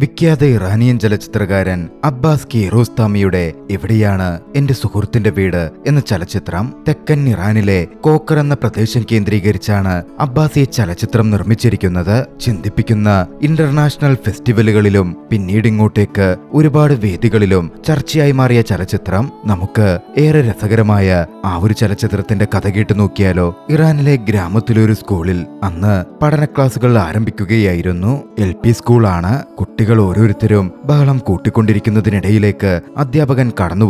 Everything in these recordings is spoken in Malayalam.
വിഖ്യാത ഇറാനിയൻ ചലച്ചിത്രകാരൻ അബ്ബാസ് കിയാറോസ്താമിയുടെ എവിടെയാണ് എന്റെ സുഹൃത്തിന്റെ വീട് എന്ന ചലച്ചിത്രം തെക്കൻ ഇറാനിലെ കോക്കർ എന്ന പ്രദേശം കേന്ദ്രീകരിച്ചാണ് അബ്ബാസ് ഈ ചലച്ചിത്രം നിർമ്മിച്ചിരിക്കുന്നത്. ചിന്തിപ്പിക്കുന്ന ഇന്റർനാഷണൽ ഫെസ്റ്റിവലുകളിലും പിന്നീട് ഇങ്ങോട്ടേക്ക് ഒരുപാട് വേദികളിലും ചർച്ചയായി മാറിയ ചലച്ചിത്രം നമുക്ക് ഏറെ രസകരമായ ആ ഒരു ചലച്ചിത്രത്തിന്റെ കഥ കേട്ടു നോക്കിയാലോ? ഇറാനിലെ ഗ്രാമത്തിലൊരു സ്കൂളിൽ അന്ന് പഠന ക്ലാസുകൾ ആരംഭിക്കുകയായിരുന്നു. LP സ്കൂളാണ്. കുട്ടികൾ ഓരോരുത്തരും ബഹളം കൂട്ടിക്കൊണ്ടിരിക്കുന്നതിനിടയിലേക്ക് അധ്യാപകൻ കടന്നു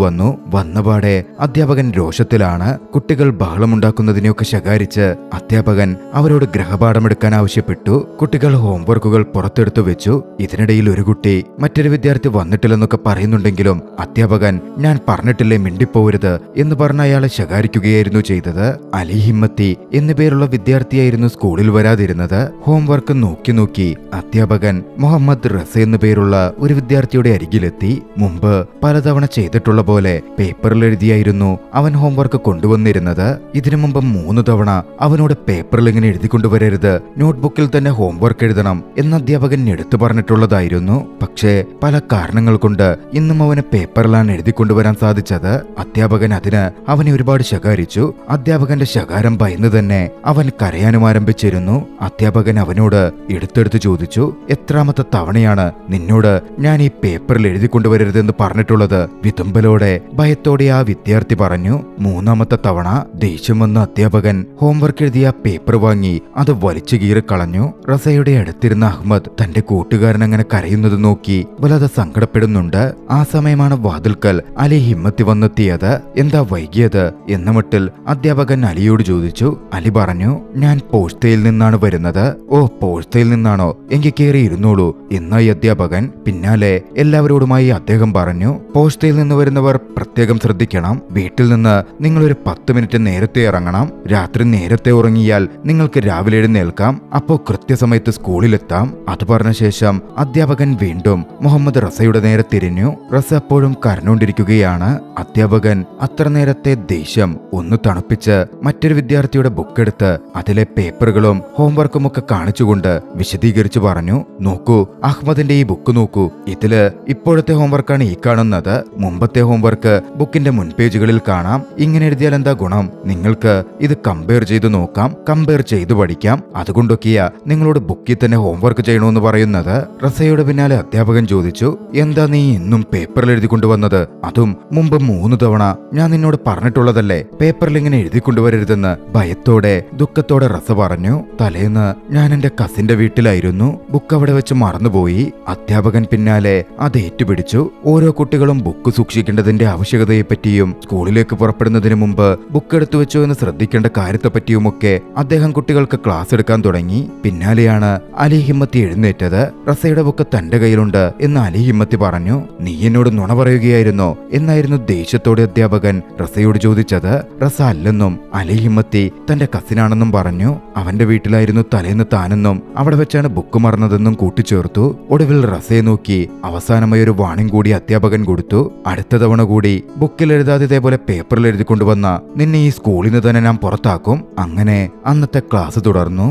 വന്നപാടെ അധ്യാപകൻ രോഷത്തിലാണ്. കുട്ടികൾ ബഹളമുണ്ടാക്കുന്നതിനെയൊക്കെ ശകാരിച്ച് അധ്യാപകൻ അവരോട് ഗൃഹപാഠമെടുക്കാൻ ആവശ്യപ്പെട്ടു. കുട്ടികൾ ഹോംവർക്കുകൾ പുറത്തെടുത്തു വെച്ചു. ഇതിനിടയിൽ ഒരു കുട്ടി മറ്റൊരു വിദ്യാർത്ഥി വന്നിട്ടില്ലെന്നൊക്കെ പറയുന്നുണ്ടെങ്കിലും അധ്യാപകൻ ഞാൻ പറഞ്ഞിട്ടില്ലേ മിണ്ടിപ്പോവരുത് എന്ന് പറഞ്ഞ അയാളെ ശകാരിക്കുകയായിരുന്നു ചെയ്തത്. അലി ഹിമ്മത്തി എന്നു പേരുള്ള വിദ്യാർത്ഥിയായിരുന്നു സ്കൂളിൽ വരാതിരുന്നത്. ഹോംവർക്ക് നോക്കി അധ്യാപകൻ മുഹമ്മദ് റസ എന്നു പേരുള്ള ഒരു വിദ്യാർത്ഥിയുടെ അരികിലെത്തി. മുമ്പ് പലതവണ ചെയ്തിട്ടുള്ള പോലെ പേപ്പറിൽ എഴുതിയായിരുന്നു അവൻ ഹോംവർക്ക് കൊണ്ടുവന്നിരുന്നത്. ഇതിനു മുമ്പ് 3 തവണ അവനോട് പേപ്പറിൽ ഇങ്ങനെ എഴുതിക്കൊണ്ടുവരരുത്, നോട്ട്ബുക്കിൽ തന്നെ ഹോംവർക്ക് എഴുതണം എന്ന് അധ്യാപകൻ എടുത്തു പറഞ്ഞിട്ടുള്ളതായിരുന്നു. പക്ഷേ പല കാരണങ്ങൾ കൊണ്ട് ഇന്നും അവന് പേപ്പറിലാണ് എഴുതിക്കൊണ്ടുവരാൻ സാധിച്ചത്. അധ്യാപകൻ അതിന് അവനെ ഒരുപാട് ശകാരിച്ചു. അധ്യാപകന്റെ ശകാരം ഭയന്ന് തന്നെ അവൻ കരയാനും ആരംഭിച്ചിരുന്നു. അധ്യാപകൻ അവനോട് എടുത്തെടുത്ത് ചോദിച്ചു, എത്രാമത്തെ തവണയാണ് നിന്നോട് ഞാൻ ഈ പേപ്പറിൽ എഴുതിക്കൊണ്ടുവരരുതെന്ന് പറഞ്ഞിട്ടുള്ളത്? വിതുമ്പലോടെ ഭയത്തോടെ ആ വിദ്യാർത്ഥി പറഞ്ഞു. 3ാമത്തെ തവണ ദേഷ്യം വന്ന അധ്യാപകൻ ഹോംവർക്ക് എഴുതിയ പേപ്പർ വാങ്ങി അത് വലിച്ചു കീറിക്കളഞ്ഞു. റസയുടെ അടുത്തിരുന്ന അഹ്മദ് തന്റെ കൂട്ടുകാരൻ അങ്ങനെ കരയുന്നത് നോക്കി വല്ലാതെ സങ്കടപ്പെടുന്നുണ്ട്. ആ സമയമാണ് വാതിൽക്കൽ അലി ഹിമ്മത്തി വന്നെത്തിയത്. എന്താ വൈകിയത് എന്ന മട്ടിൽ അധ്യാപകൻ അലിയോട് ചോദിച്ചു. അലി പറഞ്ഞു, ഞാൻ പോഴ്ത്തയിൽ നിന്നാണ് വരുന്നത്. ഓ, പോഴ്ത്തയിൽ നിന്നാണോ? എങ്കിൽ കയറി ഇരുന്നോളൂ എന്നായി അധ്യാപകൻ. പിന്നാലെ എല്ലാവരോടുമായി അദ്ദേഹം പറഞ്ഞു, പോസ്റ്റയിൽ നിന്ന് വരുന്നവർ പ്രത്യേകം ശ്രദ്ധിക്കണം. വീട്ടിൽ നിന്ന് നിങ്ങളൊരു 10 മിനിറ്റ് നേരത്തെ ഇറങ്ങണം. രാത്രി നേരത്തെ ഉറങ്ങിയാൽ നിങ്ങൾക്ക് രാവിലെ എഴുന്നേൽക്കാം. അപ്പോ കൃത്യസമയത്ത് സ്കൂളിലെത്താം. അത് പറഞ്ഞ ശേഷം അധ്യാപകൻ വീണ്ടും മുഹമ്മദ് റസയുടെ നേരെ തിരിഞ്ഞു. റസ അപ്പോഴും കരഞ്ഞുകൊണ്ടിരിക്കുകയാണ്. അധ്യാപകൻ അത്ര നേരത്തെ ദേഷ്യം ഒന്ന് തണുപ്പിച്ച് മറ്റൊരു വിദ്യാർത്ഥിയുടെ ബുക്കെടുത്ത് അതിലെ പേപ്പറുകളും ഹോംവർക്കും ഒക്കെ കാണിച്ചുകൊണ്ട് വിശദീകരിച്ചു പറഞ്ഞു, നോക്കൂ, അഹ്മദിന്റെ ഈ ബുക്ക് നോക്കൂ. ഇതില് ഇപ്പോഴത്തെ ഹോംവർക്കാണ് ഈ കാണുന്നത്. മുമ്പത്തെ ഹോംവർക്ക് ബുക്കിന്റെ മുൻപേജുകളിൽ കാണാം. ഇങ്ങനെ എഴുതിയാൽ എന്താ ഗുണം? നിങ്ങൾക്ക് ഇത് കമ്പയർ ചെയ്തു നോക്കാം, കമ്പയർ ചെയ്തു പഠിക്കാം. അതുകൊണ്ടൊക്കെയാ നിങ്ങളോട് ബുക്കിൽ തന്നെ ഹോംവർക്ക് ചെയ്യണമെന്ന് പറയുന്നത്. റസയുടെ പിന്നാലെ അധ്യാപകൻ ചോദിച്ചു, എന്താ നീ ഇന്നും പേപ്പറിൽ എഴുതിക്കൊണ്ടുവന്നത്? അതും മുമ്പ് 3 തവണ ഞാൻ നിന്നോട് പറഞ്ഞിട്ടുള്ളതല്ലേ പേപ്പറിൽ ഇങ്ങനെ എഴുതിക്കൊണ്ടുവരരുതെന്ന്? ഭയത്തോടെ ദുഃഖത്തോടെ റസ പറഞ്ഞു, തലേന്ന് ഞാൻ എന്റെ കസിന്റെ വീട്ടിലായിരുന്നു. ബുക്ക് അവിടെ വെച്ച് മറന്നുപോയി. അധ്യാപകൻ പിന്നാലെ അത് ഏറ്റുപിടിച്ചു. ഓരോ കുട്ടികളും ബുക്ക് സൂക്ഷിക്കേണ്ടതിന്റെ ആവശ്യകതയെപ്പറ്റിയും സ്കൂളിലേക്ക് പുറപ്പെടുന്നതിന് മുമ്പ് ബുക്ക് എടുത്തു വെച്ചോ എന്ന് ശ്രദ്ധിക്കേണ്ട കാര്യത്തെപ്പറ്റിയുമൊക്കെ അദ്ദേഹം കുട്ടികൾക്ക് ക്ലാസ് എടുക്കാൻ തുടങ്ങി. പിന്നാലെയാണ് അലി ഹിമ്മത്തി എഴുന്നേറ്റത്. റസയുടെ ബുക്ക് തന്റെ കയ്യിലുണ്ട് എന്ന് അലി ഹിമ്മത്തി പറഞ്ഞു. നീ എന്നോട് നുണ പറയുകയായിരുന്നോ എന്നായിരുന്നു ദേഷ്യത്തോടെ അധ്യാപകൻ റസയോട് ചോദിച്ചത്. റസ അല്ലെന്നും അലി ഹിമ്മത്തി തന്റെ കസിനാണെന്നും പറഞ്ഞു. അവന്റെ വീട്ടിലായിരുന്നു തലേന്ന് താനെന്നും അവിടെ വെച്ചാണ് ബുക്ക് മറന്നതെന്നും കൂട്ടിച്ചേർത്തു. ഒടുവിൽ റസയെ നോക്കി അവസാനമായി ഒരു വാണിംഗ് കൂടി അധ്യാപകൻ കൊടുത്തു. അടുത്ത തവണ കൂടി ബുക്കിൽ എഴുതാതെ ഇതേപോലെ പേപ്പറിൽ എഴുതിക്കൊണ്ടുവന്ന നിന്നെ ഈ സ്കൂളിൽ നിന്ന് തന്നെ ഞാൻ പുറത്താക്കും. അങ്ങനെ അന്നത്തെ ക്ലാസ് തുടർന്നു.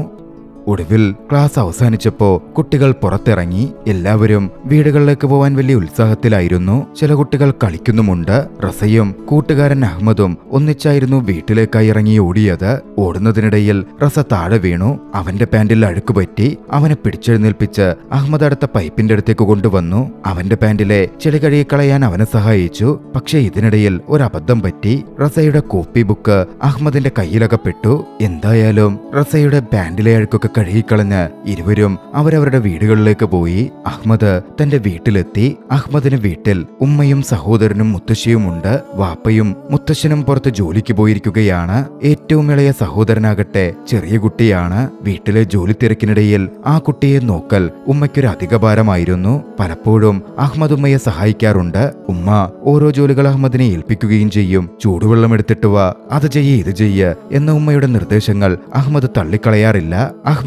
ഒടുവിൽ ക്ലാസ് അവസാനിച്ചപ്പോ കുട്ടികൾ പുറത്തിറങ്ങി. എല്ലാവരും വീടുകളിലേക്ക് പോവാൻ വലിയ ഉത്സാഹത്തിലായിരുന്നു. ചില കുട്ടികൾ കളിക്കുന്നുമുണ്ട്. റസയും കൂട്ടുകാരൻ അഹ്മദും ഒന്നിച്ചായിരുന്നു വീട്ടിലേക്കായി ഇറങ്ങി ഓടിയത്. ഓടുന്നതിനിടയിൽ റസ താഴെ വീണു. അവന്റെ പാന്റിൽ അഴുക്ക് പറ്റി. അവനെ പിടിച്ചെഴുന്നേൽപ്പിച്ച് അഹ്മദ് അടുത്ത പൈപ്പിന്റെ അടുത്തേക്ക് കൊണ്ടുവന്നു. അവന്റെ പാന്റിലെ ചെളി കഴുകിക്കളയാൻ അവനെ സഹായിച്ചു. പക്ഷേ ഇതിനിടയിൽ ഒരു അബദ്ധം പറ്റി. റസയുടെ കോപ്പി ബുക്ക് അഹ്മദിന്റെ കയ്യിലകപ്പെട്ടു. എന്തായാലും റസയുടെ പാന്റിലെ അഴുക്കൊക്കെ കഴുകിക്കളഞ്ഞ് ഇരുവരും അവരവരുടെ വീടുകളിലേക്ക് പോയി. അഹ്മദ് തന്റെ വീട്ടിലെത്തി. അഹ്മദിന് വീട്ടിൽ ഉമ്മയും സഹോദരനും മുത്തശ്ശിയുമുണ്ട്. വാപ്പയും മുത്തശ്ശനും പുറത്ത് ജോലിക്ക് പോയിരിക്കുകയാണ്. ഏറ്റവും ഇളയ സഹോദരനാകട്ടെ ചെറിയ കുട്ടിയാണ്. വീട്ടിലെ ജോലി തിരക്കിനിടയിൽ ആ കുട്ടിയെ നോക്കൽ ഉമ്മയ്ക്കൊരു അധിക ഭാരമായിരുന്നു. പലപ്പോഴും അഹ്മദ് ഉമ്മയെ സഹായിക്കാറുണ്ട്. ഉമ്മ ഓരോ ജോലികൾ അഹ്മദിനെ ഏൽപ്പിക്കുകയും ചെയ്യും. ചൂടുവെള്ളം എടുത്തിട്ട് വാ, അത് ചെയ്യ്, ഇത് ചെയ്യ് എന്ന ഉമ്മയുടെ നിർദ്ദേശങ്ങൾ അഹ്മദ് തള്ളിക്കളയാറില്ല.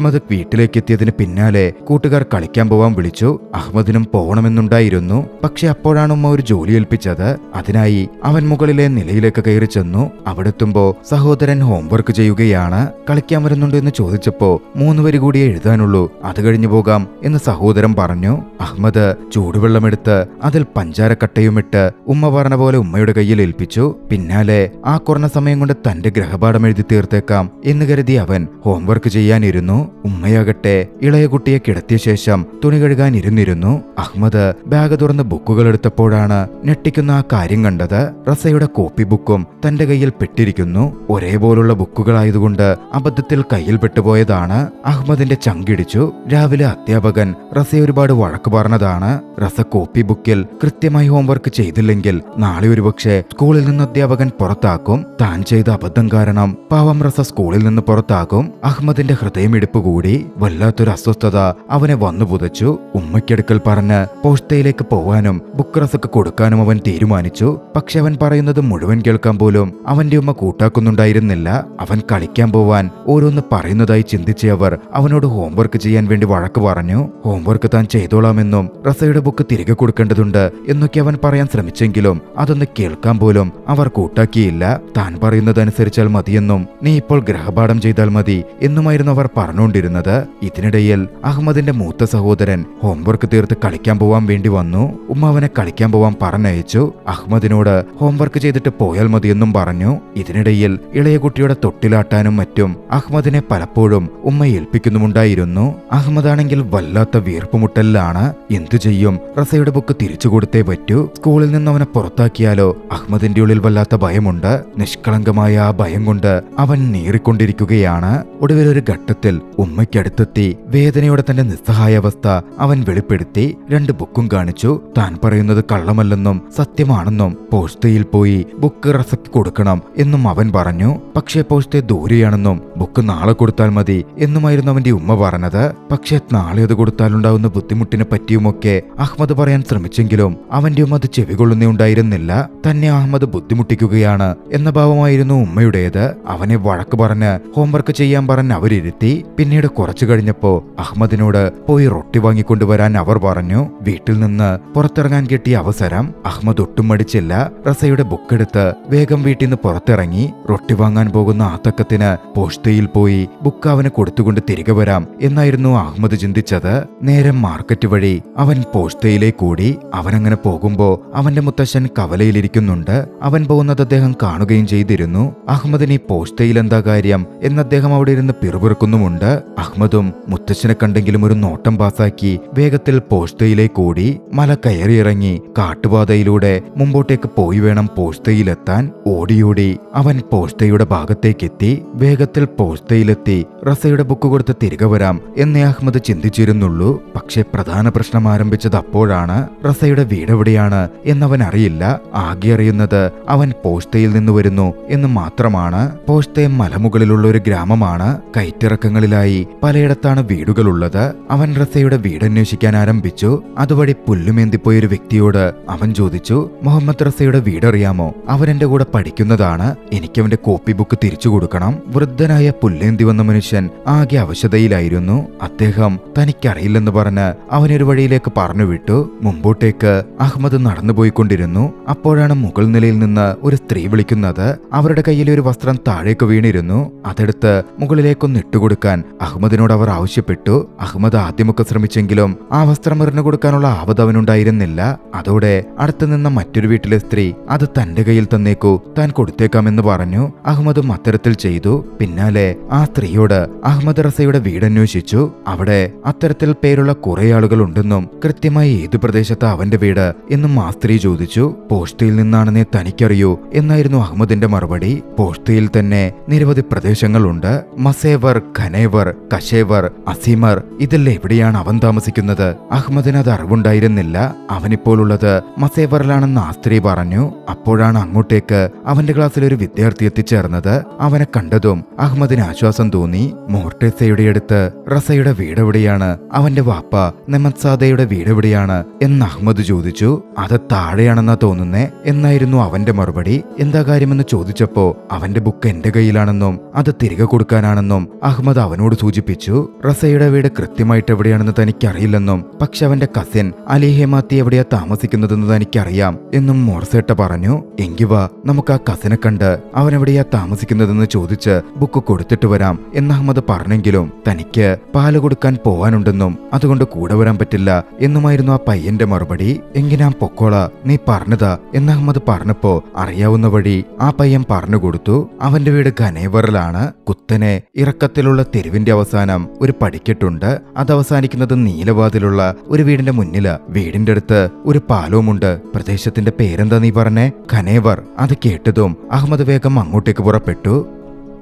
അഹ്മദ് വീട്ടിലേക്ക് എത്തിയതിന് പിന്നാലെ കൂട്ടുകാർ കളിക്കാൻ പോവാൻ വിളിച്ചു. അഹ്മദിനും പോകണമെന്നുണ്ടായിരുന്നു. പക്ഷെ അപ്പോഴാണ് ഉമ്മ ഒരു ജോലി ഏൽപ്പിച്ചത്. അതിനായി അവൻ മുകളിലെ നിലയിലേക്ക് കയറി ചെന്നു. അവിടെ എത്തുമ്പോ സഹോദരൻ ഹോംവർക്ക് ചെയ്യുകയാണ്. കളിക്കാൻ വരുന്നുണ്ട് എന്ന് ചോദിച്ചപ്പോ 3 വരി കൂടിയേ എഴുതാനുള്ളൂ, അത് കഴിഞ്ഞു പോകാം എന്ന് സഹോദരൻ പറഞ്ഞു. അഹ്മദ് ചൂടുവെള്ളമെടുത്ത് അതിൽ പഞ്ചാരക്കട്ടയുമിട്ട് ഉമ്മ പറഞ്ഞ പോലെ ഉമ്മയുടെ കയ്യിൽ ഏൽപ്പിച്ചു. പിന്നാലെ ആ കുറഞ്ഞ സമയം കൊണ്ട് തന്റെ ഗ്രഹപാഠം എഴുതി തീർത്തേക്കാം എന്ന് കരുതി അവൻ ഹോംവർക്ക് ചെയ്യാനിരുന്നു. ഉമ്മയാകട്ടെ ഇളയ കുട്ടിയെ കിടത്തിയ ശേഷം തുണി കഴുകാനിരുന്നിരുന്നു. അഹ്മദ് ബാഗ് തുറന്ന് ബുക്കുകൾ എടുത്തപ്പോഴാണ് ഞെട്ടിക്കുന്ന ആ കാര്യം കണ്ടത്. റസയുടെ കോപ്പി ബുക്കും തന്റെ കയ്യിൽ പെട്ടിരിക്കുന്നു. ഒരേപോലുള്ള ബുക്കുകളായതുകൊണ്ട് അബദ്ധത്തിൽ കയ്യിൽ പെട്ടുപോയതാണ്. അഹ്മദിന്റെ ചങ്കിടിച്ചു. രാവിലെ അധ്യാപകൻ റസയെ ഒരുപാട് വഴക്ക് പറഞ്ഞതാണ്. റസ കോപ്പി ബുക്കിൽ കൃത്യമായി ഹോംവർക്ക് ചെയ്തില്ലെങ്കിൽ നാളെ ഒരുപക്ഷെ സ്കൂളിൽ നിന്ന് അധ്യാപകൻ പുറത്താക്കും. താൻ ചെയ്ത അബദ്ധം കാരണം പാവം റസ സ്കൂളിൽ നിന്ന് പുറത്താകും. അഹ്മദിന്റെ ഹൃദയമിടിപ്പ് കൂടി. വല്ലാത്തൊരു അസ്വസ്ഥത അവനെ വന്നു പുതച്ചു. ഉമ്മയ്ക്കടുക്കൽ പറഞ്ഞ് പോസ്റ്റയിലേക്ക് പോവാനും ബുക്ക് റസക്ക് കൊടുക്കാനും അവൻ തീരുമാനിച്ചു. പക്ഷെ അവൻ പറയുന്നത് മുഴുവൻ കേൾക്കാൻ പോലും അവന്റെ ഉമ്മ കൂട്ടാക്കുന്നുണ്ടായിരുന്നില്ല. അവൻ കളിക്കാൻ പോവാൻ ഓരോന്ന് പറയുന്നതായി ചിന്തിച്ച അവർ അവനോട് ഹോംവർക്ക് ചെയ്യാൻ വേണ്ടി വഴക്ക് പറഞ്ഞു. ഹോംവർക്ക് താൻ ചെയ്തോളാമെന്നും റസയുടെ ബുക്ക് തിരികെ കൊടുക്കേണ്ടതുണ്ട് എന്നൊക്കെ അവൻ പറയാൻ ശ്രമിച്ചെങ്കിലും അതൊന്ന് കേൾക്കാൻ പോലും അവർ കൂട്ടാക്കിയില്ല. താൻ പറയുന്നതനുസരിച്ചാൽ മതിയെന്നും നീ ഇപ്പോൾ ഗ്രഹപാഠം ചെയ്താൽ മതി എന്നുമായിരുന്നു അവർ പറഞ്ഞുകൊണ്ടിരുന്നത്. ഇതിനിടയിൽ അഹ്മദിന്റെ മൂത്ത സഹോദരൻ ഹോംവർക്ക് തീർത്ത് കളിക്കാൻ പോവാൻ വേണ്ടി വന്നു. ഉമ്മ അവനെ കളിക്കാൻ പോവാൻ പറഞ്ഞയച്ചു. അഹ്മദിനോട് ഹോംവർക്ക് ചെയ്തിട്ട് പോയാൽ മതിയെന്നും പറഞ്ഞു. ഇതിനിടയിൽ ഇളയ കുട്ടിയുടെ തൊട്ടിലാട്ടാനും മറ്റും അഹ്മദിനെ പലപ്പോഴും ഉമ്മ ഏൽപ്പിക്കുന്നുമുണ്ടായിരുന്നു. അഹ്മദാണെങ്കിൽ വല്ലാത്ത വീർപ്പുമുട്ടലിലാണ്. എന്തു ചെയ്യും? റസയുടെ ബുക്ക് തിരിച്ചു കൊടുത്തേ പറ്റൂ. സ്കൂളിൽ നിന്ന് അവനെ പുറത്താക്കിയാലോ? അഹ്മദിന്റെ ഉള്ളിൽ വല്ലാത്ത ഭയമുണ്ട്. നിഷ്കളങ്കമായ ആ ഭയം കൊണ്ട് അവൻ നീറിക്കൊണ്ടിരിക്കുകയാണ്. ഒടുവിൽ ഒരു ഘട്ടത്തിൽ ഉമ്മയ്ക്കടുത്തെത്തി വേദനയോടെ തന്റെ നിസ്സഹായാവസ്ഥ അവൻ വെളിപ്പെടുത്തി. 2 ബുക്കും കാണിച്ചു. താൻ പറയുന്നത് കള്ളമല്ലെന്നും സത്യമാണെന്നും പോസ്റ്റയിൽ പോയി ബുക്ക് റസയ്ക്ക് കൊടുക്കണം എന്നും അവൻ പറഞ്ഞു. പക്ഷേ പോസ്റ്റേ ദൂരെയാണെന്നും ബുക്ക് നാളെ കൊടുത്താൽ മതി എന്നുമായിരുന്നു അവന്റെ ഉമ്മ പറഞ്ഞത്. പക്ഷേ നാളെ അത് കൊടുത്താലുണ്ടാവുന്ന ബുദ്ധിമുട്ടിനെ പറ്റിയുമൊക്കെ അഹ്മദ് പറയാൻ ശ്രമിച്ചെങ്കിലും അവന്റെ ഉമ്മ അത് ചെവികൊള്ളുന്നേ ഉണ്ടായിരുന്നില്ല. തന്നെ അഹ്മദ് ബുദ്ധിമുട്ടിക്കുകയാണ് എന്ന ഭാവമായിരുന്നു ഉമ്മയുടേത്. അവനെ വഴക്ക് പറഞ്ഞ് ഹോംവർക്ക് ചെയ്യാൻ പറഞ്ഞ് അവരിരുത്തി. പിന്നീട് കുറച്ചു കഴിഞ്ഞപ്പോ അഹ്മദിനോട് പോയി റൊട്ടി വാങ്ങിക്കൊണ്ടുവരാൻ അവർ പറഞ്ഞു. വീട്ടിൽ നിന്ന് പുറത്തിറങ്ങാൻ കിട്ടിയ അവസരം അഹ്മദ് ഒട്ടും മടിച്ചില്ല. റസയുടെ ബുക്കെടുത്ത് വേഗം വീട്ടിൽ നിന്ന് പുറത്തിറങ്ങി. റൊട്ടി വാങ്ങാൻ പോകുന്ന ആ തക്കത്തിന് പോസ്റ്റയിൽ പോയി ബുക്ക് അവന് കൊടുത്തുകൊണ്ട് തിരികെ വരാം എന്നായിരുന്നു അഹ്മദ് ചിന്തിച്ചത്. നേരെ മാർക്കറ്റ് വഴി അവൻ പോസ്റ്റയിലേക്ക് കൂടി. അവനങ്ങനെ പോകുമ്പോ അവന്റെ മുത്തശ്ശൻ കവലയിലിരിക്കുന്നുണ്ട്. അവൻ പോകുന്നത് അദ്ദേഹം കാണുകയും ചെയ്തിരുന്നു. അഹ്മദിന് ഈ പോസ്റ്റയിൽ എന്താ കാര്യം എന്ന് അദ്ദേഹം അവിടെ ഇരുന്ന് പിറുപിറുക്കുന്നുമുണ്ട്. അഹ്മദും മുത്തശ്ശനെ കണ്ടെങ്കിലും ഒരു നോട്ടം പാസാക്കി വേഗത്തിൽ പോസ്റ്റയിലേക്ക് ഓടി. മല കയറിയിറങ്ങി കാട്ടുപാതയിലൂടെ മുമ്പോട്ടേക്ക് പോയി വേണം പോസ്റ്റയിലെത്താൻ. ഓടിയോടി അവൻ പോസ്റ്റയുടെ ഭാഗത്തേക്കെത്തി. വേഗത്തിൽ പോസ്റ്റയിലെത്തി റസയുടെ ബുക്ക് കൊടുത്ത് തിരികെ വരാം എന്നേ അഹ്മദ് ചിന്തിച്ചിരുന്നുള്ളൂ. പക്ഷെ പ്രധാന പ്രശ്നം ആരംഭിച്ചത് അപ്പോഴാണ്. റസയുടെ വീടെവിടെയാണ് എന്നവൻ അറിയില്ല. ആകെ അറിയുന്നത് അവൻ പോസ്റ്റയിൽ നിന്ന് വരുന്നു എന്ന് മാത്രമാണ്. പോസ്റ്റേ മലമുകളിലുള്ള ഒരു ഗ്രാമമാണ്. കയറ്റിറക്കങ്ങളിലായി പലയിടത്താണ് വീടുകളുള്ളത്. അവൻ റസയുടെ വീടന്വേഷിക്കാൻ ആരംഭിച്ചു. അതുവഴി പുല്ലുമേന്തിപ്പോയൊരു വ്യക്തിയോട് അവൻ ചോദിച്ചു, മുഹമ്മദ് റസയുടെ വീടറിയാമോ? അവൻ എന്റെ കൂടെ പഠിക്കുന്നതാണ്. എനിക്കവന്റെ കോപ്പി ബുക്ക് തിരിച്ചു കൊടുക്കണം. വൃദ്ധനായ പുല്ലേന്തി വന്ന മനുഷ്യൻ ആകെ അവശതയിലായിരുന്നു. അദ്ദേഹം തനിക്കറിയില്ലെന്ന് പറഞ്ഞ് അവനൊരു വഴിയിലേക്ക് പറഞ്ഞു വിട്ടു. മുമ്പോട്ടേക്ക് അഹ്മദ് നടന്നുപോയിക്കൊണ്ടിരുന്നു. അപ്പോഴാണ് മുകൾ നിലയിൽ നിന്ന് ഒരു സ്ത്രീ വിളിക്കുന്നത്. അവരുടെ കയ്യിലെ ഒരു വസ്ത്രം താഴേക്ക് വീണിരുന്നു. അതെടുത്ത് മുകളിലേക്കൊന്ന് ഇട്ടുകൊടുക്കാൻ അഹ്മദിനോട് അവർ ആവശ്യപ്പെട്ടു. അഹ്മദ് ആദ്യമൊക്കെ ശ്രമിച്ചെങ്കിലും ആ വസ്ത്രം എറിഞ്ഞു കൊടുക്കാനുള്ള ആവത് അവനുണ്ടായിരുന്നില്ല. അതോടെ അടുത്ത് നിന്ന മറ്റൊരു വീട്ടിലെ സ്ത്രീ അത് തന്റെ കയ്യിൽ തന്നേക്കൂ, താൻ കൊടുത്തേക്കാമെന്ന് പറഞ്ഞു. അഹ്മദും അത്തരത്തിൽ ചെയ്തു. പിന്നാലെ ആ സ്ത്രീയോട് അഹ്മദ് റസയുടെ വീടന്വേഷിച്ചു. അവിടെ അത്തരത്തിൽ പേരുള്ള കുറെ ആളുകൾ ഉണ്ടെന്നും കൃത്യമായി ഏത് പ്രദേശത്ത് അവന്റെ വീട് എന്നും ആ സ്ത്രീ ചോദിച്ചു. പോസ്റ്റയിൽ നിന്നാണെന്നേ തനിക്കറിയൂ എന്നായിരുന്നു അഹ്മദിന്റെ മറുപടി. പോസ്റ്റയിൽ തന്നെ നിരവധി പ്രദേശങ്ങളുണ്ട്. മസേവർ, ഖനേവർ, കശേവർ, അസീമർ, ഇതിൽ എവിടെയാണ് അവൻ താമസിക്കുന്നത്? അഹ്മദിന് അത് അറിവുണ്ടായിരുന്നില്ല. അവനിപ്പോഴുള്ളത് മസേവറിലാണെന്ന് ആ സ്ത്രീ പറഞ്ഞു. അപ്പോഴാണ് അങ്ങോട്ടേക്ക് അവന്റെ ക്ലാസ്സിൽ ഒരു വിദ്യാർത്ഥി എത്തിച്ചേർന്നത്. അവനെ കണ്ടതും അഹ്മദിന് ആശ്വാസം തോന്നി. മോർട്ടേസയുടെ അടുത്ത് റസയുടെ വീടെവിടെയാണ്? അവന്റെ വാപ്പ നെമത്സാദയുടെ വീടെവിടെയാണ് എന്ന് അഹ്മദ് ചോദിച്ചു. അത് താഴെയാണെന്നാ തോന്നുന്നേ എന്നായിരുന്നു അവന്റെ മറുപടി. എന്താ കാര്യമെന്ന് ചോദിച്ചപ്പോ അവന്റെ ബുക്ക് എന്റെ കയ്യിലാണെന്നും അത് തിരികെ കൊടുക്കാനാണെന്നും അഹ്മദ് അവനോട് സൂചിപ്പിച്ചു. റസയുടെ വീട് കൃത്യമായിട്ട് എവിടെയാണെന്ന് തനിക്കറിയില്ലെന്നും പക്ഷെ അവന്റെ കസിൻ അലി ഹെമാത്തി എവിടെയാ താമസിക്കുന്നതെന്ന് തനിക്കറിയാം എന്നും മോർസേട്ട പറഞ്ഞു. എങ്കി വാ, നമുക്ക് ആ കസിനെ കണ്ട് അവൻ എവിടെയാ താമസിക്കുന്നതെന്ന് ചോദിച്ച് ബുക്ക് കൊടുത്തിട്ട് വരാം എന്ന് അഹമ്മദ് പറഞ്ഞെങ്കിലും തനിക്ക് പാല് കൊടുക്കാൻ പോവാനുണ്ടെന്നും അതുകൊണ്ട് കൂടെ വരാൻ പറ്റില്ല എന്നുമായിരുന്നു ആ പയ്യന്റെ മറുപടി. എങ്കിൽ ഞാൻ പൊക്കോളാ, നീ പറഞ്ഞതാ എന്ന് അഹമ്മദ് പറഞ്ഞപ്പോ അറിയാവുന്ന വഴി ആ പയ്യൻ പറഞ്ഞു കൊടുത്തു. അവന്റെ വീട് ഖനേവറിലാണ്. കുത്തനെ ഇറക്കത്തിലുള്ള തെരുവിന്റെ അവസാനം ഒരു പടിക്കെട്ടുണ്ട്. അത് അവസാനിക്കുന്നത് നീലവാതിലുള്ള ഒരു വീടിന്റെ മുന്നില്. വീടിന്റെ അടുത്ത് ഒരു പാലവുമുണ്ട്. പ്രദേശത്തിന്റെ പേരെന്താ നീ പറഞ്ഞേ? ഖനേവർ. അത് കേട്ടതും അഹമ്മദ് വേഗം അങ്ങോട്ടേക്ക് പുറപ്പെട്ടു.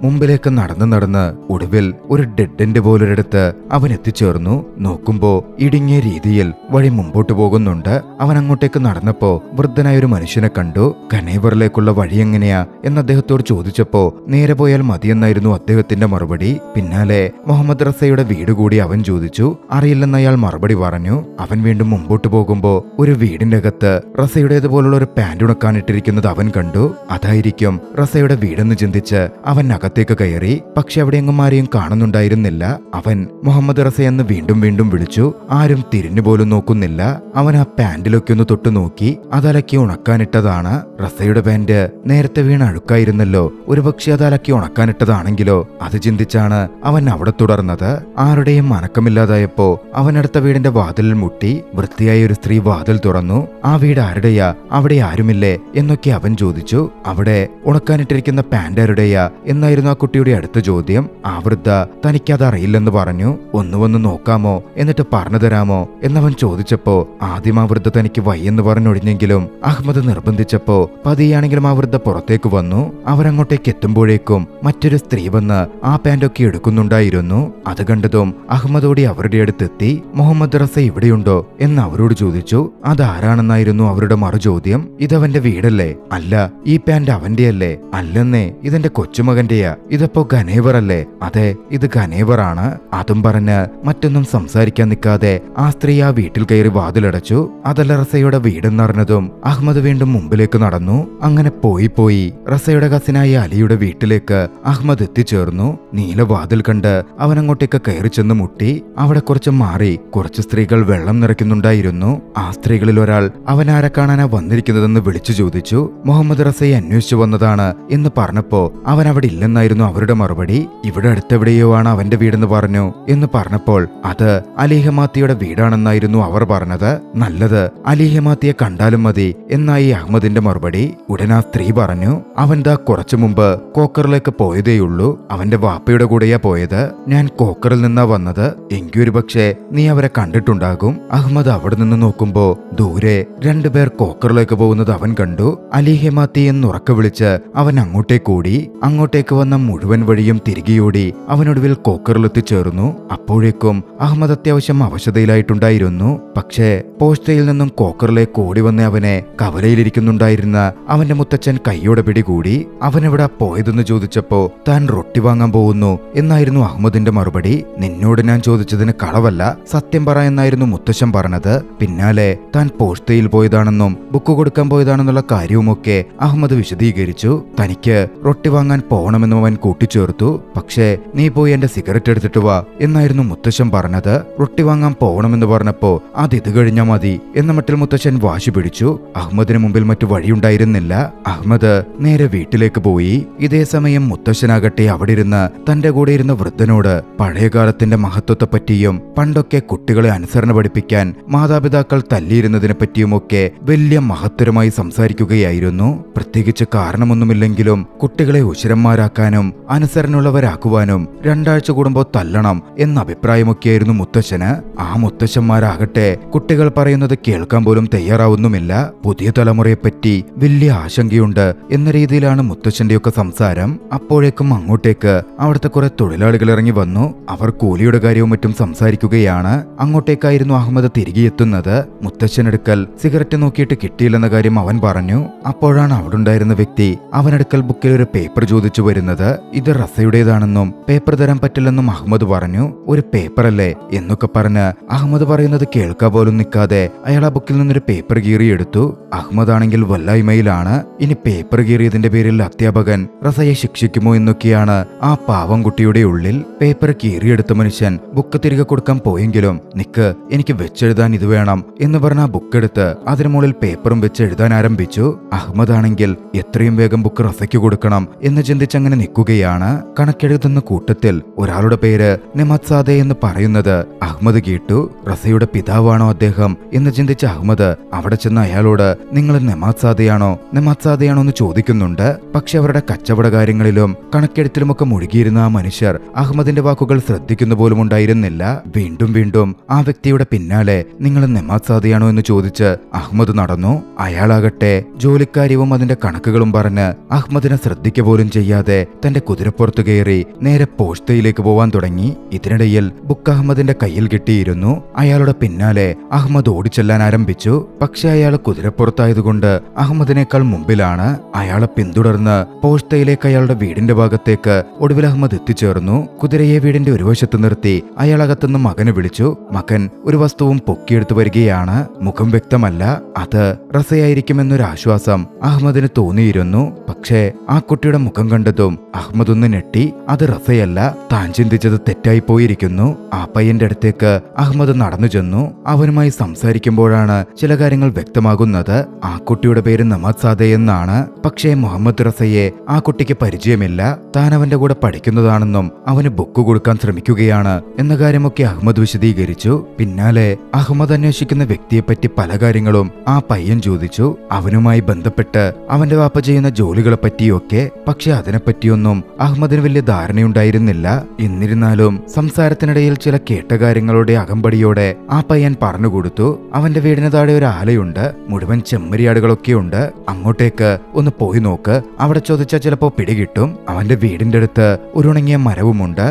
മുമ്പിലേക്ക് നടന്ന് ഒടുവിൽ ഒരു ഡെഡ് എൻഡ് പോലൊരിടത്ത് അവൻ എത്തിച്ചേർന്നു. നോക്കുമ്പോ ഇടുങ്ങിയ രീതിയിൽ വഴി മുമ്പോട്ട് പോകുന്നുണ്ട്. അവൻ അങ്ങോട്ടേക്ക് നടന്നപ്പോ വൃദ്ധനായ ഒരു മനുഷ്യനെ കണ്ടു. ഖനേവറിലേക്കുള്ള വഴി എങ്ങനെയാ എന്ന് അദ്ദേഹത്തോട് ചോദിച്ചപ്പോ നേരെ പോയാൽ മതിയെന്നായിരുന്നു അദ്ദേഹത്തിന്റെ മറുപടി. പിന്നാലെ മുഹമ്മദ് റസയുടെ വീട് കൂടി അവൻ ചോദിച്ചു. അറിയില്ലെന്ന് അയാൾ മറുപടി പറഞ്ഞു. അവൻ വീണ്ടും മുമ്പോട്ട് പോകുമ്പോ ഒരു വീടിന്റെ അകത്ത് റസയുടേതുപോലുള്ള ഒരു പാന്റ് ഉണക്കാനിട്ടിരിക്കുന്നത് അവൻ കണ്ടു. അതായിരിക്കും റസയുടെ വീടെന്ന് ചിന്തിച്ച് അവൻ അകത്തേക്ക് കയറി. പക്ഷെ അവിടെ എങ്ങും ആരെയും കാണുന്നുണ്ടായിരുന്നില്ല. അവൻ മുഹമ്മദ് റസയെന്ന് വീണ്ടും വീണ്ടും വിളിച്ചു. ആരും തിരിഞ്ഞു പോലും നോക്കുന്നില്ല. അവൻ ആ പാന്റിലൊക്കെ ഒന്ന് തൊട്ടു നോക്കി. അതലക്കി ഉണക്കാനിട്ടതാണ്. റസയുടെ പാന്റ് നേരത്തെ വീണ് അഴുക്കായിരുന്നല്ലോ. ഒരുപക്ഷെ അതലക്കി ഉണക്കാനിട്ടതാണെങ്കിലോ? അത് ചിന്തിച്ചാണ് അവൻ അവിടെ തുടർന്നത്. ആരുടെയും അനക്കമില്ലാതായപ്പോ അവൻ അടുത്ത വീടിന്റെ വാതിലിൽ മുട്ടി. വൃത്തിയായ ഒരു സ്ത്രീ വാതിൽ തുറന്നു. ആ വീട് ആരുടെയാ? അവിടെ ആരുമില്ലേ എന്നൊക്കെ അവൻ ചോദിച്ചു. അവിടെ ഉണക്കാനിട്ടിരിക്കുന്ന പാന്റ് ആരുടെയാ എന്നായിരുന്നു ആ കുട്ടിയുടെ അടുത്ത ചോദ്യം. ആ വൃദ്ധ തനിക്കതറിയില്ലെന്ന് പറഞ്ഞു. ഒന്ന് വന്ന് നോക്കാമോ, എന്നിട്ട് പറഞ്ഞു തരാമോ എന്നവൻ ചോദിച്ചപ്പോ ആദ്യം ആ വൃദ്ധ തനിക്ക് വയ്യെന്ന് പറഞ്ഞൊഴിഞ്ഞെങ്കിലും അഹമ്മദ് നിർബന്ധിച്ചപ്പോ പതിയാണെങ്കിലും ആ വൃദ്ധ പുറത്തേക്ക് വന്നു. അവരങ്ങോട്ടേക്ക് എത്തുമ്പോഴേക്കും മറ്റൊരു സ്ത്രീ വന്ന് ആ പാന്റൊക്കെ എടുക്കുന്നുണ്ടായിരുന്നു. അത് കണ്ടതും അഹമ്മദോടി അവരുടെ അടുത്തെത്തി. മുഹമ്മദ് റസ ഇവിടെയുണ്ടോ എന്ന് അവരോട് ചോദിച്ചു. അതാരാണെന്നായിരുന്നു അവരുടെ മറുചോദ്യം. ഇതവന്റെ വീടല്ലേ? അല്ല. ഈ പാന്റ് അവന്റെയല്ലേ? അല്ലെന്നേ, ഇതെന്റെ കൊച്ചുമകന്റെയാ. ഇതിപ്പോ ഖനേവർ അല്ലേ? അതെ, ഇത് ഖനേവറാണ്. അതും പറഞ്ഞ് മറ്റൊന്നും സംസാരിക്കാൻ നിൽക്കാതെ ആ സ്ത്രീ ആ വീട്ടിൽ കയറി വാതിലടച്ചു. അതല്ല റസയുടെ വീടെന്നറിഞ്ഞതും അഹമ്മദ് വീണ്ടും മുമ്പിലേക്ക് നടന്നു. അങ്ങനെ പോയി റസയുടെ കസിനായ അലിയുടെ വീട്ടിലേക്ക് അഹമ്മദ് എത്തിച്ചേർന്നു. നീലവാതിൽ കണ്ട് അവൻ അങ്ങോട്ടേക്ക് കയറി ചെന്ന് മുട്ടി. അവിടെ കുറച്ച് മാറി കുറച്ച് സ്ത്രീകൾ വെള്ളം നിറയ്ക്കുന്നുണ്ടായിരുന്നു. ആ സ്ത്രീകളിൽ ഒരാൾ അവൻ ആരെ കാണാനാ വന്നിരിക്കുന്നതെന്ന് വിളിച്ചു ചോദിച്ചു. മുഹമ്മദ് റസയെ അന്വേഷിച്ചു വന്നതാണ് എന്ന് പറഞ്ഞപ്പോ അവൻ അവിടെ ഇല്ലെന്നായിരുന്നു അവരുടെ മറുപടി. ഇവിടെ അടുത്തെവിടെയോ ആണ് അവന്റെ വീടെന്ന് പറഞ്ഞു എന്ന് പറഞ്ഞപ്പോൾ അത് അലി ഹെമാത്തിയുടെ വീടാണെന്നായിരുന്നു അവർ പറഞ്ഞത്. നല്ലത്, അലി ഹെമാത്തിയെ കണ്ടാലും മതി എന്നായി അഹമ്മദിന്റെ മറുപടി. ഉടൻ ആ സ്ത്രീ പറഞ്ഞു, അവൻ ദാ കുറച്ചു മുമ്പ് കോക്കറിലേക്ക് പോയതേയുള്ളൂ. അവന്റെ വാപ്പയുടെ കൂടെയാ പോയത്. ഞാൻ കോക്കറിൽ നിന്നാ വന്നത്. എങ്കിയൊരു പക്ഷേ നീ അവരെ കണ്ടിട്ടുണ്ടാകും. അഹമ്മദ് അവിടെ നിന്ന് നോക്കുമ്പോ ദൂരെ രണ്ടുപേർ കോക്കറിലേക്ക് പോകുന്നത് അവൻ കണ്ടു. അലി ഹെമാത്തി എന്നുറക്കെ വിളിച്ച് അവൻ അങ്ങോട്ടേക്കൂടി. അങ്ങോട്ടേക്ക് വന്ന മുഴുവൻ വഴിയും തിരികെയോടി അവനൊടുവിൽ കോക്കറിലെത്തിച്ചേർന്നു. അപ്പോഴേക്കും അഹമ്മദ് അത്യാവശ്യം അവശതയിലായിട്ടുണ്ടായിരുന്നു. പക്ഷേ പോസ്റ്റയിൽ നിന്നും കോക്കറിലേക്ക് ഓടി വന്ന അവനെ കവലയിലിരിക്കുന്നുണ്ടായിരുന്ന അവന്റെ മുത്തച്ഛൻ കൈയോടെ പിടികൂടി. അവനെവിടെ പോയതെന്ന് ചോദിച്ചപ്പോ താൻ റൊട്ടി വാങ്ങാൻ പോകുന്നു എന്നായിരുന്നു അഹമ്മദിന്റെ മറുപടി. നിന്നോട് ഞാൻ ചോദിച്ചതിന് കളവല്ല, സത്യം പറ എന്നായിരുന്നു മുത്തച്ഛൻ പറഞ്ഞത്. പിന്നാലെ താൻ പോസ്റ്റയിൽ പോയതാണെന്നും ബുക്ക് കൊടുക്കാൻ പോയതാണെന്നുള്ള കാര്യവുമൊക്കെ അഹമ്മദ് വിശദീകരിച്ചു. തനിക്ക് റൊട്ടി വാങ്ങാൻ പോകണമെന്നും അവൻ കൂട്ടിച്ചേർത്തു. പക്ഷേ നീ പോയി എന്റെ സിഗരറ്റ് എടുത്തിട്ട് വാ എന്നായിരുന്നു മുത്തശ്ശൻ പറഞ്ഞത്. റൊട്ടി വാങ്ങാൻ പോകണമെന്ന് പറഞ്ഞപ്പോ ഇത് കഴിഞ്ഞാ മതി എന്ന മട്ടിൽ മുത്തശ്ശൻ വാശി പിടിച്ചു. അഹമ്മദിന് മുമ്പിൽ മറ്റു വഴിയുണ്ടായിരുന്നില്ല. അഹമ്മദ് നേരെ വീട്ടിലേക്ക് പോയി. ഇതേ സമയം മുത്തശ്ശനാകട്ടെ അവിടെ ഇരുന്ന് തന്റെ കൂടെ ഇരുന്ന വൃദ്ധനോട് പഴയകാലത്തിന്റെ മഹത്വത്തെ പറ്റിയും പണ്ടൊക്കെ കുട്ടികളെ അനുസരണ പഠിപ്പിക്കാൻ മാതാപിതാക്കൾ തല്ലിയിരുന്നതിനെ പറ്റിയുമൊക്കെ വലിയ മഹത്തരമായി സംസാരിക്കുകയായിരുന്നു. പ്രത്യേകിച്ച് കാരണമൊന്നുമില്ലെങ്കിലും കുട്ടികളെ ഉശിരന്മാരാക്കാനും അനുസരണയുള്ളവരാക്കുവാനും 2 ആഴ്ച കൂടുമ്പോ തല്ലണം എന്ന അഭിപ്രായമൊക്കെയായിരുന്നു മുത്തശ്ശന്. ആ മുത്തശ്ശന്മാരാകട്ടെ കുട്ടികൾ പറയുന്നത് കേൾക്കാൻ പോലും തയ്യാറാവുന്നുമില്ല. പുതിയ തലമുറയെപ്പറ്റി വലിയ ആശങ്കയുണ്ട് എന്ന രീതിയിലാണ് മുത്തശ്ശന്റെയൊക്കെ സംസാരം. അപ്പോഴേക്കും അങ്ങോട്ടേക്ക് അവിടുത്തെ കുറെ തൊഴിലാളികൾ ഇറങ്ങി വന്നു. അവർ കൂലിയുടെ കാര്യവും മറ്റും സംസാരിക്കുകയാണ്. അങ്ങോട്ടേക്കായിരുന്നു അഹമ്മദ് തിരികെ എത്തുന്നത്. മുത്തശ്ശനെടുക്കൽ സിഗരറ്റ് നോക്കിയിട്ട് കിട്ടിയില്ലെന്ന കാര്യം അവൻ പറഞ്ഞു. അപ്പോഴാണ് അവിടെ ഉണ്ടായിരുന്ന വ്യക്തി അവനെടുക്കൽ ബുക്കിൽ ഒരു പേപ്പർ ചോദിച്ചു വരുന്നത്. കൊടുത്തിരിക്കുന്നത്. ഇത് റസയുടേതാണെന്നും പേപ്പർ തരാൻ പറ്റില്ലെന്നും അഹമ്മദ് പറഞ്ഞു. ഒരു പേപ്പറല്ലേ എന്നൊക്കെ പറഞ്ഞ് അഹമ്മദ് പറയുന്നത് കേൾക്കാ പോലും നിൽക്കാതെ അയാൾ ആ ബുക്കിൽ നിന്നൊരു പേപ്പർ കീറിയെടുത്തു. അഹമ്മദ് ആണെങ്കിൽ വല്ലായ്മയിലാണ്. ഇനി പേപ്പർ കീറിയതിന്റെ പേരിൽ അധ്യാപകൻ റസയെ ശിക്ഷിക്കുമോ എന്നൊക്കെയാണ് ആ പാവം കുട്ടിയുടെ ഉള്ളിൽ. പേപ്പർ കീറിയെടുത്ത മനുഷ്യൻ ബുക്ക് തിരികെ കൊടുക്കാൻ പോയെങ്കിലും നിക്ക്, എനിക്ക് വെച്ചെഴുതാൻ ഇത് വേണം എന്ന് പറഞ്ഞ ആ ബുക്ക് എടുത്ത് അതിനു മുകളിൽ പേപ്പറും വെച്ച് എഴുതാൻ ആരംഭിച്ചു. അഹമ്മദ് ആണെങ്കിൽ എത്രയും വേഗം ബുക്ക് റസയ്ക്ക് കൊടുക്കണം എന്ന് ചിന്തിച്ചങ്ങനെ നിൽക്കുകയാണ്. കണക്കെഴുതുന്ന കൂട്ടത്തിൽ ഒരാളുടെ പേര് നെമാത് സാദെ എന്ന് പറയുന്നത് അഹമ്മദ് കേട്ടു. റസയുടെ പിതാവാണോ അദ്ദേഹം എന്ന് ചിന്തിച്ച അഹമ്മദ് അവിടെ ചെന്ന് അയാളോട് നിങ്ങൾ നെമാത് സാദെയാണോ എന്ന് ചോദിക്കുന്നുണ്ട്. പക്ഷെ അവരുടെ കച്ചവട കാര്യങ്ങളിലും കണക്കെഴുത്തിലുമൊക്കെ മുഴുകിയിരുന്ന ആ മനുഷ്യർ അഹമ്മദിന്റെ വാക്കുകൾ ശ്രദ്ധിക്കുന്ന പോലും ഉണ്ടായിരുന്നില്ല. വീണ്ടും വീണ്ടും ആ വ്യക്തിയുടെ പിന്നാലെ നിങ്ങൾ നെമാത് സാദെയാണോ എന്ന് ചോദിച്ച് അഹമ്മദ് നടന്നു. അയാളാകട്ടെ ജോലിക്കാര്യവും അതിന്റെ കണക്കുകളും പറഞ്ഞ് അഹമ്മദിനെ ശ്രദ്ധിക്ക പോലും ചെയ്യാതെ തന്റെ കുതിരപ്പുറത്ത് കയറി നേരെ പോസ്റ്റയിലേക്ക് പോവാൻ തുടങ്ങി. ഇതിനിടയിൽ ബുക്ക് അഹമ്മദിന്റെ കയ്യിൽ കിട്ടിയിരുന്നു. അയാളുടെ പിന്നാലെ അഹമ്മദ് ഓടിച്ചെല്ലാൻ ആരംഭിച്ചു. പക്ഷെ അയാൾ കുതിരപ്പുറത്തായതുകൊണ്ട് അഹമ്മദിനേക്കാൾ മുമ്പിലാണ്. അയാളെ പിന്തുടർന്ന് പോസ്റ്റയിലേക്ക് അയാളുടെ വീടിന്റെ ഭാഗത്തേക്ക് ഒടുവിൽ അഹമ്മദ് എത്തിച്ചേർന്നു. കുതിരയെ വീടിന്റെ ഒരു വശത്ത് നിർത്തി അയാൾ അകത്തുനിന്ന് മകനെ വിളിച്ചു. മകൻ ഒരു വസ്തുവും പൊക്കിയെടുത്തു വരികയാണ്. മുഖം വ്യക്തമല്ല. അത് റസയായിരിക്കുമെന്നൊരു ആശ്വാസം അഹമ്മദിന് തോന്നിയിരുന്നു. പക്ഷേ ആ കുട്ടിയുടെ മുഖം കണ്ടതും അഹമ്മദ് ഒന്ന് ഞെട്ടി. അത് റസയല്ല, താൻ ചിന്തിച്ചത് തെറ്റായി പോയിരിക്കുന്നു. ആ പയ്യന്റെ അടുത്തേക്ക് അഹമ്മദ് നടന്നു ചെന്നു. അവനുമായി സംസാരിക്കുമ്പോഴാണ് ചില കാര്യങ്ങൾ വ്യക്തമാകുന്നത്. ആ കുട്ടിയുടെ പേര് നെമാത് സാദെ എന്നാണ്. പക്ഷേ മുഹമ്മദ് റസയെ ആ കുട്ടിക്ക് പരിചയമില്ല. താൻ അവന്റെ കൂടെ പഠിക്കുന്നതാണെന്നും അവന് ബുക്ക് കൊടുക്കാൻ ശ്രമിക്കുകയാണ് എന്ന കാര്യമൊക്കെ അഹമ്മദ് വിശദീകരിച്ചു. പിന്നാലെ അഹമ്മദ് അന്വേഷിക്കുന്ന വ്യക്തിയെപ്പറ്റി പല കാര്യങ്ങളും ആ പയ്യൻ ചോദിച്ചു. അവനുമായി ബന്ധപ്പെട്ട് അവന്റെ വാപ്പ ചെയ്യുന്ന ജോലികളെ പറ്റിയൊക്കെ. പക്ഷെ അതിനെപ്പറ്റിയൊന്നും അഹമ്മദിന് വലിയ ധാരണയുണ്ടായിരുന്നില്ല. എന്നിരുന്നാലും സംസാരത്തിനിടയിൽ ചില കേട്ട കാര്യങ്ങളുടെ അകമ്പടിയോടെ ആ പയ്യൻ പറഞ്ഞുകൊടുത്തു. അവന്റെ വീടിന് താഴെ ഒരു ആലയുണ്ട്, മുഴുവൻ ചെമ്മരിയാടുകളൊക്കെയുണ്ട്. അങ്ങോട്ടേക്ക് ഒന്ന് പോയി നോക്ക്, അവിടെ ചോദിച്ചാൽ ചിലപ്പോ പിടികിട്ടും. അവന്റെ വീടിന്റെ അടുത്ത് ഒരു ഉണങ്ങിയ മരവുമുണ്ട്.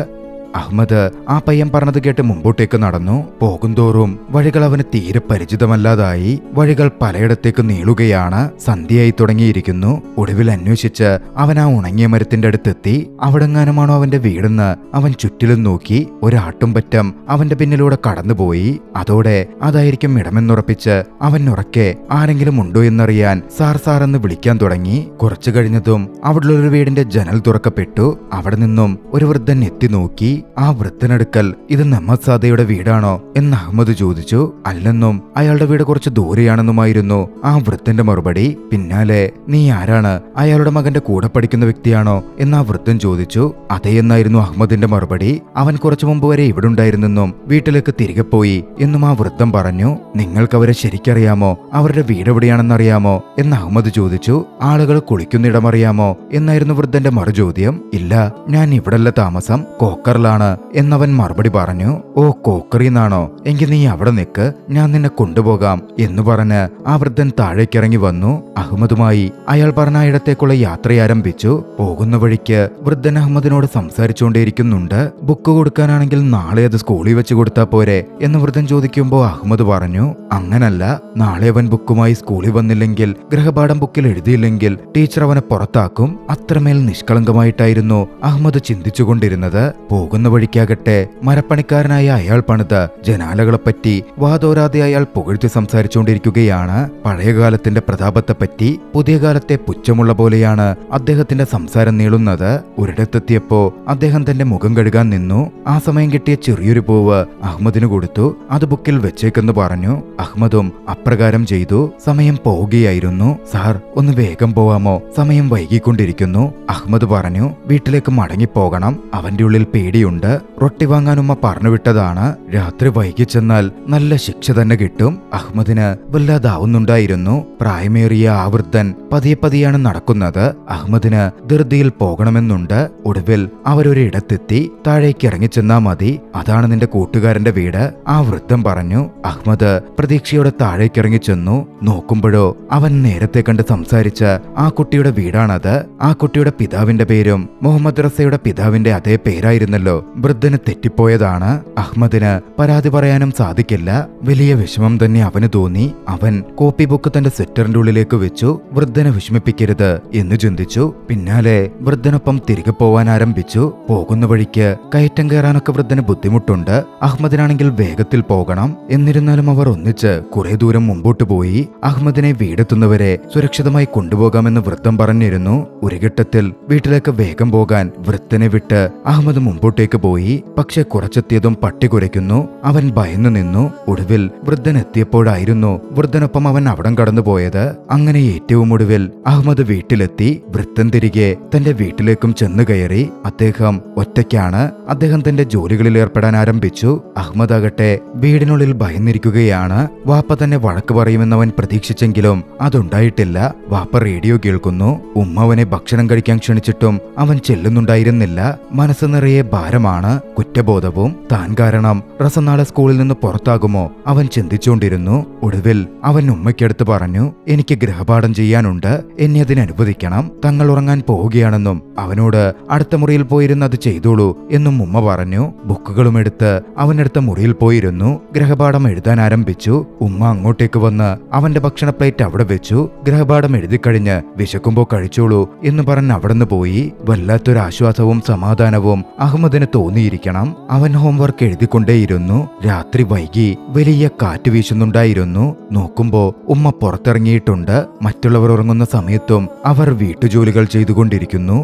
അഹമ്മദ് ആ പയ്യൻ പറഞ്ഞത് കേട്ട് മുമ്പോട്ടേക്ക് നടന്നു. പോകുന്തോറും വഴികൾ അവന് തീരെ പരിചിതമല്ലാതായി. വഴികൾ പലയിടത്തേക്ക് നീളുകയാണ്. സന്ധ്യയായി തുടങ്ങിയിരിക്കുന്നു. ഒടുവിൽ അന്വേഷിച്ച് അവൻ ആ ഉണങ്ങിയ മരത്തിന്റെ അടുത്തെത്തി. അവിടെങ്ങാനുമാണോ അവന്റെ വീടെന്ന് അവൻ ചുറ്റിലും നോക്കി. ഒരാട്ടും പറ്റം അവന്റെ പിന്നിലൂടെ കടന്നുപോയി. അതോടെ അതായിരിക്കും ഇടമെന്നുറപ്പിച്ച് അവൻ ഉറക്കെ ആരെങ്കിലും ഉണ്ടോ എന്നറിയാൻ സാർ എന്ന് വിളിക്കാൻ തുടങ്ങി. കുറച്ചു കഴിഞ്ഞതും അവിടെയുള്ളൊരു വീടിന്റെ ജനൽ തുറക്കപ്പെട്ടു. അവിടെ നിന്നും ഒരു വൃദ്ധൻ എത്തി നോക്കി. ആ വൃദ്ധനടുക്കൽ ഇത് നെമാത് സാദെയുടെ വീടാണോ എന്ന് അഹമ്മദ് ചോദിച്ചു. അല്ലെന്നും അയാളുടെ വീട് കുറച്ച് ദൂരെയാണെന്നുമായിരുന്നു ആ വൃദ്ധന്റെ മറുപടി. പിന്നാലെ നീ ആരാണ്, അയാളുടെ മകന്റെ കൂടെ പഠിക്കുന്ന വ്യക്തിയാണോ എന്ന് ആ വൃദ്ധൻ ചോദിച്ചു. അതേ എന്നായിരുന്നു അഹമ്മദിന്റെ മറുപടി. അവൻ കുറച്ചു മുമ്പ് വരെ ഇവിടെ ഉണ്ടായിരുന്നെന്നും വീട്ടിലേക്ക് തിരികെ പോയി എന്നും ആ വൃദ്ധൻ പറഞ്ഞു. നിങ്ങൾക്ക് അവരെ ശരിക്കറിയാമോ, അവരുടെ വീട് എവിടെയാണെന്നറിയാമോ എന്ന് അഹമ്മദ് ചോദിച്ചു. ആളുകൾ കുളിക്കുന്നിടമറിയാമോ എന്നായിരുന്നു വൃദ്ധന്റെ മറുചോദ്യം. ഇല്ല, ഞാൻ ഇവിടല്ല താമസം, കോക്കറിലാണ് എന്നവൻ മറുപടി പറഞ്ഞു. ഓ, കോക്കറിന്നാണോ, എങ്കിൽ നീ അവിടെ നിൽക്ക്, ഞാൻ നിന്നെ കൊണ്ടുപോകാം എന്ന് പറഞ്ഞ് ആ വൃദ്ധൻ താഴേക്കിറങ്ങി വന്നു. അഹമ്മദുമായി അയാൾ പറഞ്ഞ ഇടത്തേക്കുള്ള യാത്ര ആരംഭിച്ചു. പോകുന്ന വഴിക്ക് വൃദ്ധൻ അഹമ്മദിനോട് സംസാരിച്ചുകൊണ്ടേയിരിക്കുന്നുണ്ട്. ബുക്ക് കൊടുക്കാനാണെങ്കിൽ നാളെ അത് സ്കൂളിൽ വെച്ച് കൊടുത്താൽ പോരെ എന്ന് വൃദ്ധൻ ചോദിക്കുമ്പോൾ അഹമ്മദ് പറഞ്ഞു, അങ്ങനല്ല, നാളെ അവൻ ബുക്കുമായി സ്കൂളിൽ വന്നില്ലെങ്കിൽ, ഗൃഹപാഠം ബുക്കിൽ എഴുതിയില്ലെങ്കിൽ ടീച്ചർ അവനെ പുറത്താക്കും. അത്രമേൽ നിഷ്കളങ്കമായിട്ടായിരുന്നു അഹമ്മദ് ചിന്തിച്ചുകൊണ്ടിരുന്നത്. പോകുന്ന വഴിക്കാകട്ടെ മരപ്പണിക്കാരനായ അയാൾ പണിത ജനാലകളെപ്പറ്റി വാതോരാതെ അയാൾ പുകഴ്ത്തി സംസാരിച്ചുകൊണ്ടിരിക്കുകയാണ്. പഴയകാലത്തിന്റെ പ്രതാപത്തെപ്പറ്റി. പുതിയ കാലത്തെ പുച്ഛമുള്ള പോലെയാണ് അദ്ദേഹത്തിന്റെ സംസാരം നീളുന്നത്. ഒരിടത്തെത്തിയപ്പോ അദ്ദേഹം തന്റെ മുഖം കഴുകാൻ നിന്നു. ആ സമയം കിട്ടിയ ചെറിയൊരു പൂവ് അഹമ്മദിന് കൊടുത്തു. അത് ബുക്കിൽ വെച്ചേക്കെന്ന് പറഞ്ഞു. അഹമ്മദും അപ്രകാരം ചെയ്തു. സമയം പോവുകയായിരുന്നു. സാർ, ഒന്ന് വേഗം പോവാമോ, സമയം വൈകിക്കൊണ്ടിരിക്കുന്നു അഹമ്മദ് പറഞ്ഞു. വീട്ടിലേക്ക് മടങ്ങിപ്പോകണം. അവന്റെ ഉള്ളിൽ പേടിയുണ്ട്. റൊട്ടി വാങ്ങാൻ ഉമ്മ പറഞ്ഞുവിട്ടതാണ്. രാത്രി വൈകിച്ചെന്നാൽ നല്ല ശിക്ഷ തന്നെ കിട്ടും. അഹമ്മദിന് വല്ലാതാവുന്നുണ്ടായിരുന്നു. പ്രായമേറിയ ആ വൃദ്ധൻ പതിയെ പതിയാണ് നടക്കുന്നത്. അഹമ്മദിന് ധൃതിയിൽ പോകണമെന്നുണ്ട്. ഒടുവിൽ അവരൊരിടത്തെത്തി. താഴേക്ക് ഇറങ്ങിച്ചെന്നാ മതി, അതാണ് നിന്റെ കൂട്ടുകാരന്റെ വീട് ആ വൃദ്ധൻ പറഞ്ഞു. അഹമ്മദ് പ്രതീക്ഷയോടെ താഴേക്കിറങ്ങി ചെന്നു. നോക്കുമ്പോഴോ അവൻ നേരത്തെ കണ്ട് സംസാരിച്ച ആ കുട്ടിയുടെ വീടാണത്. ആ കുട്ടിയുടെ പിതാവിന്റെ പേരും മുഹമ്മദ് റസയുടെ പിതാവിന്റെ അതേ പേരായിരുന്നല്ലോ. വൃദ്ധന് തെറ്റിപ്പോയതാണ്. അഹ്മദിന് പരാതി പറയാനും സാധിക്കില്ല. വലിയ വിഷമം തന്നെ അവന് തോന്നി. അവൻ കോപ്പി ബുക്ക് തന്റെ സ്വെറ്ററിന്റെ ഉള്ളിലേക്ക് വെച്ചു. വൃദ്ധനെ വിഷമിപ്പിക്കരുത് എന്ന് ചിന്തിച്ചു. പിന്നാലെ വൃദ്ധനൊപ്പം തിരികെ പോവാൻ ആരംഭിച്ചു. പോകുന്ന വഴിക്ക് കയറ്റം കയറാനൊക്കെ വൃദ്ധന് ബുദ്ധിമുട്ടുണ്ട്. അഹ്മദിനാണെങ്കിൽ വേഗത്തിൽ പോകണം. എന്നിരുന്നാലും അവർ ഒന്നിച്ച് കുറെ ദൂരം മുമ്പോട്ട് പോയി. അഹ്മദിനെ വീടെത്തുന്നവരെ സുരക്ഷിതമായി കൊണ്ടുപോകാമെന്ന് വൃദ്ധൻ പറഞ്ഞിരുന്നു. ഒരു ഘട്ടത്തിൽ വീട്ടിലേക്ക് വേഗം പോകാൻ വൃദ്ധനെ വിട്ട് അഹ്മദ് മുമ്പോട്ടേക്ക് പോയി. പക്ഷെ കുറച്ചെത്തിയതും പട്ടി കുരയ്ക്കുന്നു. അവൻ ഭയന്നു നിന്നു. ഒടുവിൽ വൃദ്ധൻ എത്തിയപ്പോഴായിരുന്നു വൃദ്ധനൊപ്പം അവൻ അവിടം കടന്നുപോയത്. അങ്ങനെ ഏറ്റവും ഒടുവിൽ അഹ്മദ് വീട്ടിലെത്തി. വൃദ്ധൻ തിരികെ തന്റെ വീട്ടിലേക്കും ചെന്നു കയറി. അദ്ദേഹം ഒറ്റയ്ക്കാണ്. അദ്ദേഹം തന്റെ ജോലികളിൽ ഏർപ്പെടാൻ ആരംഭിച്ചു. അഹ്മദ് ആകട്ടെ വീടിനുള്ളിൽ ഭയന്നിരിക്കുകയാണ്. വാപ്പ തന്നെ വഴക്ക് പറയുമെന്നവൻ പ്രതീക്ഷിച്ചെങ്കിലും അതുണ്ടായിട്ടില്ല. വാപ്പ റേഡിയോ കേൾക്കുന്നു. ഉമ്മ അവനെ ഭക്ഷണം കഴിക്കാൻ ക്ഷണിച്ചിട്ടും അവൻ ചെല്ലുന്നുണ്ടായിരുന്നില്ല. മനസ്സ് നിറയെ ഭാരമാണ്, കുറ്റബോധവും. താൻ കാരണം റസ നാളെ സ്കൂളിൽ നിന്ന് പുറത്താകുമോ അവൻ ചിന്തിച്ചുകൊണ്ടിരുന്നു. ഒടുവിൽ അവൻ ഉമ്മയ്ക്കടുത്ത് പറഞ്ഞു, എനിക്ക് ഗൃഹപാഠം ചെയ്യാനുണ്ട്, എന്നെ അതിനനുവദിക്കണം. തങ്ങൾ ഉറങ്ങാൻ പോവുകയാണെന്നും അവനോട് അടുത്ത മുറിയിൽ പോയിരുന്ന് അത് ചെയ്തോളൂ എന്നും ഉമ്മ പറഞ്ഞു. ബുക്കുകളും എടുത്ത് അവനടുത്ത മുറിയിൽ പോയിരുന്നു. ഗൃഹപാഠം എഴുതാൻ ആരംഭിച്ചു. ഉമ്മ അങ്ങോട്ടേക്ക് വന്ന് അവന്റെ ഭക്ഷണ പ്ലേറ്റ് അവിടെ വെച്ചു. ഗൃഹപാഠം എഴുതിക്കഴിഞ്ഞ് വിശക്കുമ്പോ കഴിച്ചോളൂ എന്ന് പറഞ്ഞ് അവിടുന്ന് പോയി. വല്ലാത്തൊരു ആശ്വാസവും സമാധാനവും അഹ്മദിന് തോന്നിയിരിക്കണം. അവൻ ഹോംവർക്ക് എഴുതിക്കൊണ്ടേയിരുന്നു. രാത്രി വൈകി വലിയ കാറ്റ് വീശുന്നുണ്ടായിരുന്നു. നോക്കുമ്പോ ഉമ്മ പുറത്തിറങ്ങിയിട്ടുണ്ട്. മറ്റുള്ളവർ ഉറങ്ങുന്ന സമയത്തും അവർ വീട്ടുജോലികൾ ചെയ്തുകൊണ്ടിരിക്കുന്നു.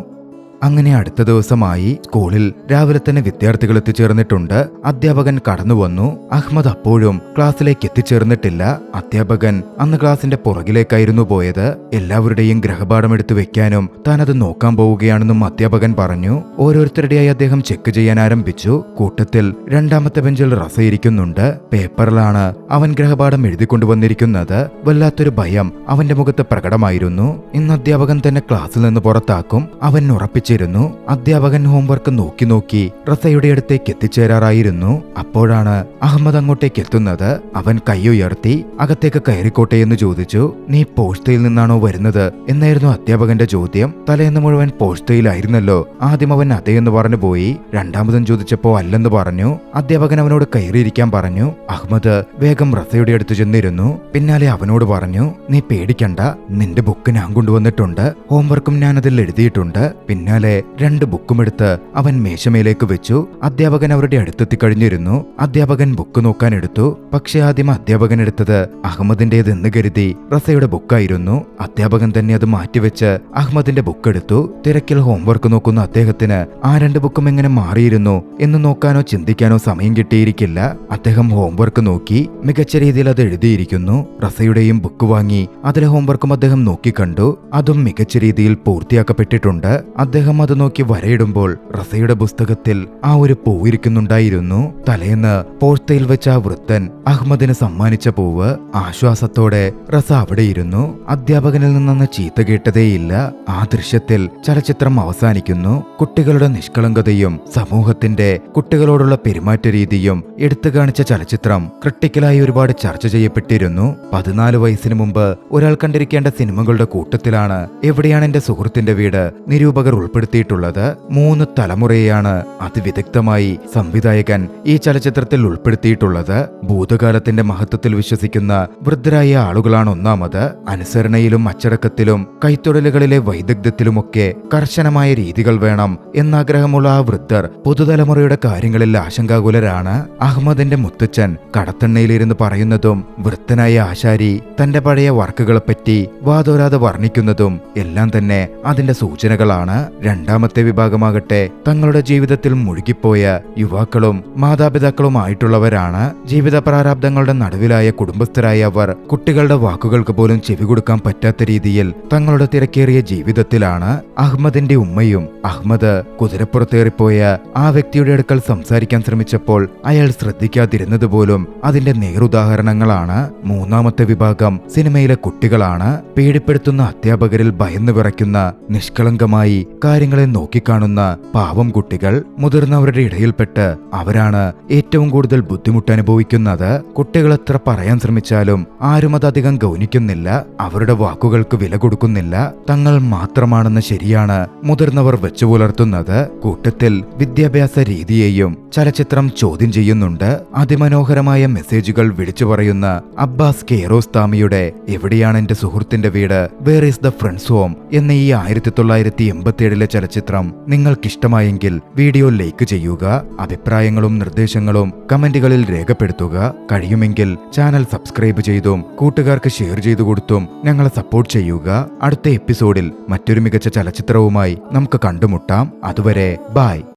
അങ്ങനെ അടുത്ത ദിവസമായി. സ്കൂളിൽ രാവിലെ തന്നെ വിദ്യാർത്ഥികൾ എത്തിച്ചേർന്നിട്ടുണ്ട്. അധ്യാപകൻ കടന്നു വന്നു. അഹ്മദ് അപ്പോഴും ക്ലാസ്സിലേക്ക് എത്തിച്ചേർന്നിട്ടില്ല. അധ്യാപകൻ അന്ന് ക്ലാസിന്റെ പുറകിലേക്കായിരുന്നു പോയത്. എല്ലാവരുടെയും ഗൃഹപാഠം എടുത്തു വെക്കാനും താൻ അത് നോക്കാൻ പോവുകയാണെന്നും അധ്യാപകൻ പറഞ്ഞു. ഓരോരുത്തരുടെയായി അദ്ദേഹം ചെക്ക് ചെയ്യാൻ ആരംഭിച്ചു. കൂട്ടത്തിൽ രണ്ടാമത്തെ ബെഞ്ചിൽ റസയിരിക്കുന്നുണ്ട്. പേപ്പറിലാണ് അവൻ ഗൃഹപാഠം എഴുതിക്കൊണ്ടുവന്നിരിക്കുന്നത്. വല്ലാത്തൊരു ഭയം അവന്റെ മുഖത്ത് പ്രകടമായിരുന്നു. ഇന്ന് അധ്യാപകൻ തന്നെ ക്ലാസ്സിൽ നിന്ന് പുറത്താക്കും അവൻ ഉറപ്പിച്ചു. അധ്യാപകൻ ഹോംവർക്ക് നോക്കി നോക്കി റസയുടെ അടുത്തേക്ക് എത്തിച്ചേരാറായിരുന്നു. അപ്പോഴാണ് അഹ്മദ് അങ്ങോട്ടേക്ക് എത്തുന്നത്. അവൻ കൈ ഉയർത്തി അകത്തേക്ക് കയറിക്കോട്ടെ എന്ന് ചോദിച്ചു. നീ പോസ്റ്റയിൽ നിന്നാണോ വരുന്നത് എന്നായിരുന്നു അധ്യാപകന്റെ ചോദ്യം. തലേന്ന് മുഴുവൻ പോസ്റ്റയിലായിരുന്നല്ലോ. ആദ്യം അവൻ അതേന്ന് പറഞ്ഞു പോയി. രണ്ടാമതും ചോദിച്ചപ്പോ അല്ലെന്ന് പറഞ്ഞു. അധ്യാപകൻ അവനോട് കയറിയിരിക്കാൻ പറഞ്ഞു. അഹ്മദ് വേഗം റസയുടെ അടുത്ത് ചെന്നിരുന്നു. പിന്നാലെ അവനോട് പറഞ്ഞു, നീ പേടിക്കണ്ട, നിന്റെ ബുക്ക് ഞാൻ കൊണ്ടുവന്നിട്ടുണ്ട്. ഹോംവർക്കും ഞാൻ അതിൽ എഴുതിയിട്ടുണ്ട്. പിന്നാലെ 2 ബുക്കുമെടുത്ത് അവൻ മേശമേലേക്ക് വെച്ചു. അധ്യാപകൻ അവരുടെ അടുത്തെത്തി കഴിഞ്ഞിരുന്നു. അധ്യാപകൻ ബുക്ക് നോക്കാൻ എടുത്തു. പക്ഷെ ആദ്യം അധ്യാപകൻ എടുത്തത് അഹ്മദിന്റേതെന്ന് കരുതി റസയുടെ ബുക്കായിരുന്നു. അധ്യാപകൻ തന്നെ അത് മാറ്റിവെച്ച് അഹ്മദിന്റെ ബുക്ക് എടുത്തു. തിരക്കിൽ ഹോംവർക്ക് നോക്കുന്ന അദ്ദേഹത്തിന് ആ 2 ബുക്കും എങ്ങനെ മാറിയിരുന്നു എന്ന് നോക്കാനോ ചിന്തിക്കാനോ സമയം കിട്ടിയിരിക്കില്ല. അദ്ദേഹം ഹോംവർക്ക് നോക്കി. മികച്ച രീതിയിൽ അത് എഴുതിയിരിക്കുന്നു. റസയുടെയും ബുക്ക് വാങ്ങി അതിലെ ഹോംവർക്കും അദ്ദേഹം നോക്കിക്കണ്ടു. അതും മികച്ച രീതിയിൽ പൂർത്തിയാക്കപ്പെട്ടിട്ടുണ്ട്. അദ്ദേഹം അത് നോക്കി വരയിടുമ്പോൾ റസയുടെ പുസ്തകത്തിൽ ആ ഒരു പൂവിരിക്കുന്നുണ്ടായിരുന്നു. തലേന്ന് പോസ്റ്റയിൽ വെച്ച ആ വൃദ്ധൻ അഹ്മദിന് സമ്മാനിച്ച പൂവ്. ആശ്വാസത്തോടെ റസ അവിടെയിരുന്നു. അധ്യാപകനിൽ നിന്നൊന്ന് ചീത്ത കേട്ടതേയില്ല. ആ ദൃശ്യത്തിൽ ചലച്ചിത്രം അവസാനിക്കുന്നു. കുട്ടികളുടെ നിഷ്കളങ്കതയും സമൂഹത്തിന്റെ കുട്ടികളോടുള്ള പെരുമാറ്റ രീതിയും എടുത്തു കാണിച്ച ചലച്ചിത്രം ക്രിട്ടിക്കലായി ഒരുപാട് ചർച്ച ചെയ്യപ്പെട്ടിരുന്നു. 14 വയസ്സിന് മുമ്പ് ഒരാൾ കണ്ടിരിക്കേണ്ട സിനിമകളുടെ കൂട്ടത്തിലാണ് എവിടെയാണ് എന്റെ സുഹൃത്തിന്റെ വീട് നിരൂപകർ ഉൾപ്പെടുത്തിയിട്ടുള്ളത്. 3 തലമുറയെയാണ് അതിവിദഗ്ധമായി സംവിധായകൻ ഈ ചലച്ചിത്രത്തിൽ ഉൾപ്പെടുത്തിയിട്ടുള്ളത്. ഭൂതകാലത്തിന്റെ മഹത്വത്തിൽ വിശ്വസിക്കുന്ന വൃദ്ധരായ ആളുകളാണ് ഒന്നാമത്. അനുസരണയിലും അച്ചടക്കത്തിലും കൈത്തൊഴിലുകളിലെ വൈദഗ്ധ്യത്തിലുമൊക്കെ കർശനമായ രീതികൾ വേണം എന്നാഗ്രഹമുള്ള ആ വൃദ്ധർ പുതുതലമുറയുടെ കാര്യങ്ങളിൽ ആശങ്കാകുലരാണ്. അഹ്മദിന്റെ മുത്തച്ഛൻ കടത്തണ്ണയിലിരുന്ന് പറയുന്നതും വൃദ്ധനായ ആശാരി തന്റെ പഴയ വർക്കുകളെപ്പറ്റി വാതോരാതെ വർണ്ണിക്കുന്നതും എല്ലാം തന്നെ അതിന്റെ സൂചനകളാണ്. രണ്ടാമത്തെ വിഭാഗമാകട്ടെ തങ്ങളുടെ ജീവിതത്തിൽ മുഴുകിപ്പോയ യുവാക്കളും മാതാപിതാക്കളുമായിട്ടുള്ളവരാണ്. ജീവിത പ്രാരാബ്ദങ്ങളുടെ നടുവിലായ കുടുംബസ്ഥരായ അവർ കുട്ടികളുടെ വാക്കുകൾക്ക് പോലും ചെവി കൊടുക്കാൻ പറ്റാത്ത രീതിയിൽ തങ്ങളുടെ തിരക്കേറിയ ജീവിതത്തിലാണ്. അഹ്മദിന്റെ ഉമ്മയും അഹ്മദ് കുതിരപ്പുറത്തേറിപ്പോയ ആ വ്യക്തിയുടെ അടുക്കൽ സംസാരിക്കാൻ ശ്രമിച്ചപ്പോൾ അയാൾ ശ്രദ്ധിക്കാതിരുന്നത് പോലും അതിന്റെ നേരുദാഹരണങ്ങളാണ്. മൂന്നാമത്തെ വിഭാഗം സിനിമയിലെ കുട്ടികളാണ്. പേടിപ്പെടുത്തുന്ന അധ്യാപകരിൽ ഭയന്നു വിറയ്ക്കുന്ന നിഷ്കളങ്കമായി കാര്യങ്ങളെ നോക്കിക്കാണുന്ന പാവം കുട്ടികൾ മുതിർന്നവരുടെ ഇടയിൽപ്പെട്ട് അവരാണ് ഏറ്റവും കൂടുതൽ ബുദ്ധിമുട്ട് അനുഭവിക്കുന്നത്. കുട്ടികൾ എത്ര പറയാൻ ശ്രമിച്ചാലും ആരും അതധികം ഗൗനിക്കുന്നില്ല. അവരുടെ വാക്കുകൾക്ക് വില കൊടുക്കുന്നില്ല. തങ്ങൾ മാത്രമാണെന്ന് ശരിയാണ് മുതിർന്നവർ വെച്ചു പുലർത്തുന്നത്. കൂട്ടത്തിൽ വിദ്യാഭ്യാസ രീതിയെയും ചലച്ചിത്രം ചോദ്യം ചെയ്യുന്നുണ്ട്. അതിമനോഹരമായ മെസ്സേജുകൾ വിളിച്ചു പറയുന്ന അബ്ബാസ് കിയാറോസ്താമിയുടെ എവിടെയാണ് എന്റെ സുഹൃത്തിന്റെ വീട്, where is the friends home എന്ന ഈ 1987 ചലച്ചിത്രം നിങ്ങൾക്കിഷ്ടമായെങ്കിൽ വീഡിയോ ലൈക്ക് ചെയ്യുക. അഭിപ്രായങ്ങളും നിർദ്ദേശങ്ങളും കമന്റുകളിൽ രേഖപ്പെടുത്തുക. കഴിയുമെങ്കിൽ ചാനൽ സബ്സ്ക്രൈബ് ചെയ്തും കൂട്ടുകാർക്ക് ഷെയർ ചെയ്തു കൊടുത്തും ഞങ്ങളെ സപ്പോർട്ട് ചെയ്യുക. അടുത്ത എപ്പിസോഡിൽ മറ്റൊരു മികച്ച ചലച്ചിത്രവുമായി നമുക്ക് കണ്ടുമുട്ടാം. അതുവരെ ബൈ.